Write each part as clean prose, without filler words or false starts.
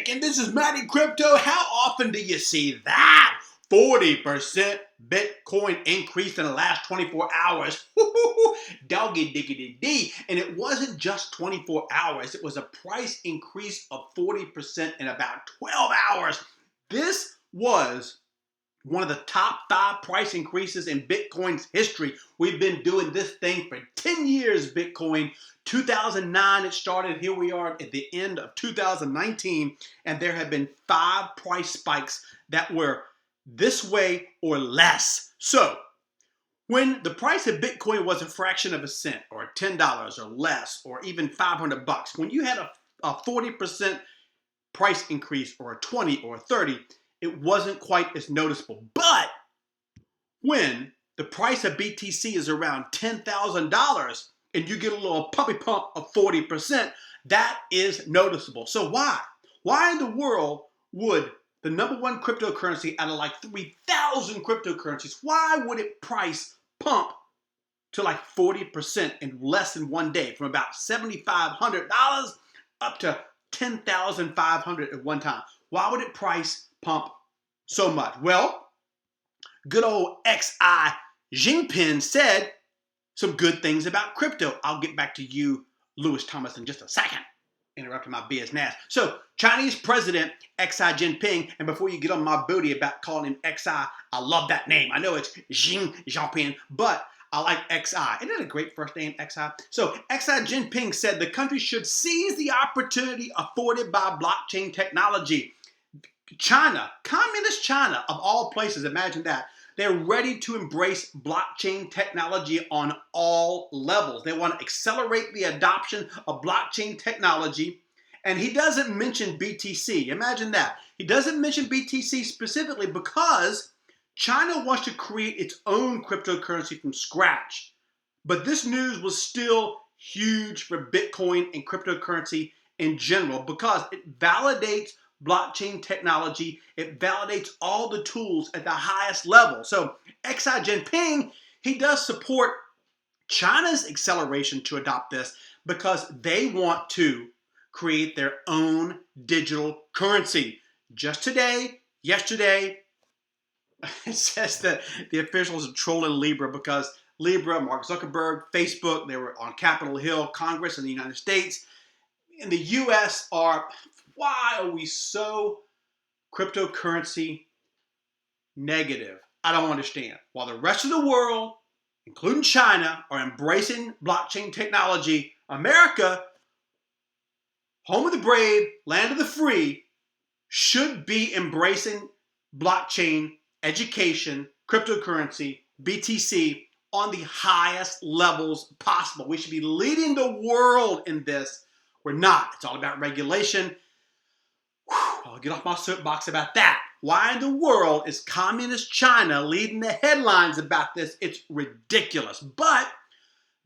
PyraBank, and this is Matty Crypto. How often do you see that? 40% Bitcoin increase in the last 24 hours. Doggy diggity D. And it wasn't just 24 hours. It was a price increase of 40% in about 12 hours. This was one of the top 5 price increases in Bitcoin's history. We've been doing this thing for 10 years, Bitcoin. 2009 it started. Here we are at the end of 2019, and there have been 5 price spikes that were this way or less. So when the price of Bitcoin was a fraction of a cent or $10 or less or even $500, when you had a 40% price increase or a 20 or a 30, it wasn't quite as noticeable. But when the price of BTC is around $10,000 and you get a little puppy pump of 40%, that is noticeable. So why? Why in the world would the number one cryptocurrency out of like 3,000 cryptocurrencies, why would it price pump to like 40% in less than one day, from about $7,500 up to $10,500 at one time? Why would it price pump so much? Well, good old Xi Jinping said some good things about crypto. I'll get back to you, Lewis Thomas, in just a second. Interrupting my business. So, Chinese President Xi Jinping, and before you get on my booty about calling him Xi, I love that name. I know it's Xi Jinping, but I like Xi. Isn't it a great first name, Xi? So, Xi Jinping said the country should seize the opportunity afforded by blockchain technology. China, communist China, of all places, imagine that. They're ready to embrace blockchain technology on all levels. They want to accelerate the adoption of blockchain technology. And he doesn't mention BTC. Imagine that. He doesn't mention BTC specifically because China wants to create its own cryptocurrency from scratch. But this news was still huge for Bitcoin and cryptocurrency in general because it validates blockchain technology. It validates all the tools at the highest level. So Xi Jinping, he does support China's acceleration to adopt this because they want to create their own digital currency. Just today, yesterday, it says that the officials are trolling Libra because Libra, Mark Zuckerberg, Facebook, they were on Capitol Hill, Congress in the United States. In the US why are we so cryptocurrency negative? I don't understand. While the rest of the world, including China, are embracing blockchain technology, America, home of the brave, land of the free, should be embracing blockchain, education, cryptocurrency, BTC on the highest levels possible. We should be leading the world in this. We're not. It's all about regulation. I'll get off my soapbox about that. Why in the world is communist China leading the headlines about this? It's ridiculous. But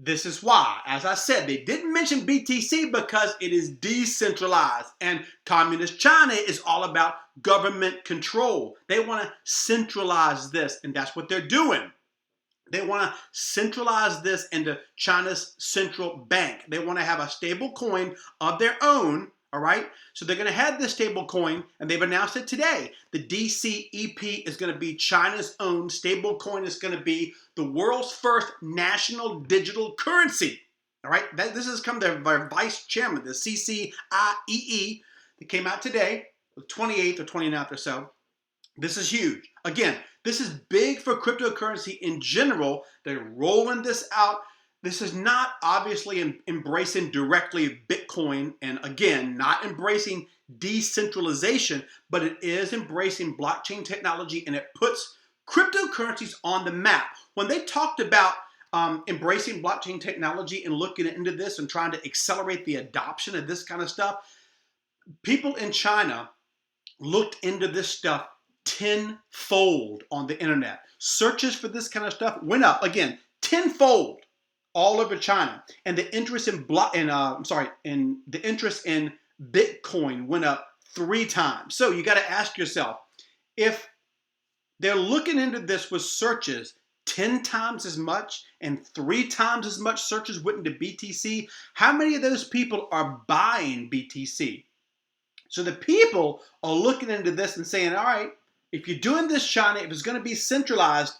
this is why. As I said, they didn't mention BTC because it is decentralized. And communist China is all about government control. They want to centralize this, and that's what they're doing. They want to centralize this into China's central bank. They want to have a stable coin of their own. All right, so they're going to have this stable coin, and they've announced it today. The DCEP is going to be China's own stable coin. It's going to be the world's first national digital currency. All right, this has come to their vice chairman, the CCIEE, that came out today, the 28th or 29th or so. This is huge. Again, this is big for cryptocurrency in general. They're rolling this out. This is not obviously embracing directly Bitcoin, and again, not embracing decentralization, but it is embracing blockchain technology, and it puts cryptocurrencies on the map. When they talked about embracing blockchain technology and looking into this and trying to accelerate the adoption of this kind of stuff, people in China looked into this stuff tenfold on the internet. Searches for this kind of stuff went up, again, tenfold. All over China, and the interest in the interest in Bitcoin went up 3 times. So you got to ask yourself, if they're looking into this with searches 10 times as much and 3 times as much searches went into BTC, how many of those people are buying BTC? So the people are looking into this and saying, all right, if you're doing this, China, if it's going to be centralized,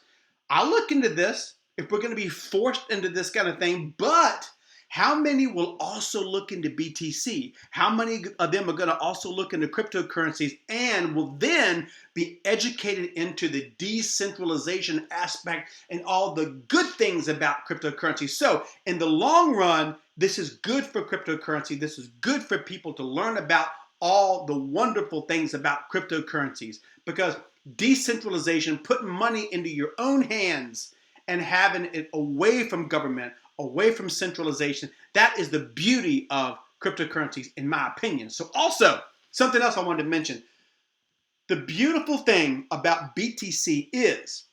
I'll look into this if we're going to be forced into this kind of thing. But how many will also look into BTC? How many of them are going to also look into cryptocurrencies and will then be educated into the decentralization aspect and all the good things about cryptocurrency? So in the long run, this is good for cryptocurrency. This is good for people to learn about all the wonderful things about cryptocurrencies, because decentralization, putting money into your own hands and having it away from government, away from centralization, that is the beauty of cryptocurrencies, in my opinion. So also, something else I wanted to mention. The beautiful thing about BTC is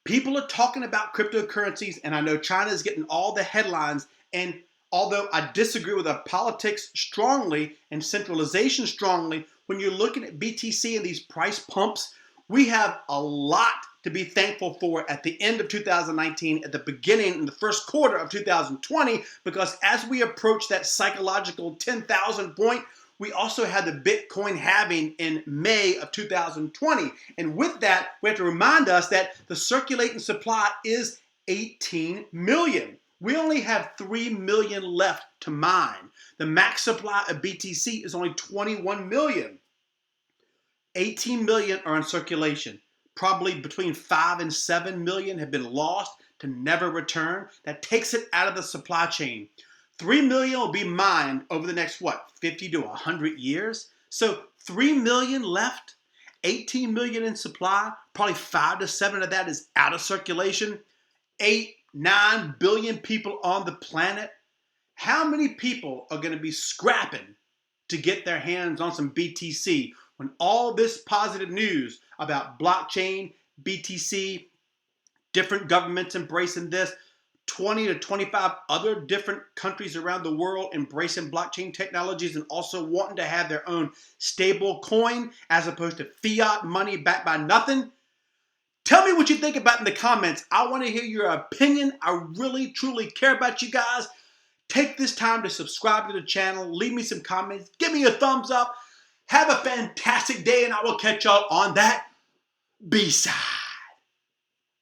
people are talking about cryptocurrencies, and I know China is getting all the headlines, and although I disagree with the politics strongly and centralization strongly, when you're looking at BTC and these price pumps, we have a lot to be thankful for at the end of 2019, at the beginning in the first quarter of 2020, because as we approach that psychological 10,000 point, we also had the Bitcoin halving in May of 2020. And with that, we have to remind us that the circulating supply is 18 million. We only have 3 million left to mine. The max supply of BTC is only 21 million. 18 million are in circulation. Probably between 5 and 7 million have been lost to never return. That takes it out of the supply chain. 3 million will be mined over the next, 50 to 100 years? So 3 million left, 18 million in supply, probably 5 to 7 of that is out of circulation. 9 billion people on the planet. How many people are going to be scrapping to get their hands on some BTC when all this positive news about blockchain, BTC, different governments embracing this, 20 to 25 other different countries around the world embracing blockchain technologies and also wanting to have their own stable coin as opposed to fiat money backed by nothing? Tell me what you think about in the comments. I want to hear your opinion. I really, truly care about you guys. Take this time to subscribe to the channel. Leave me some comments. Give me a thumbs up. Have a fantastic day, and I will catch y'all on that B-side.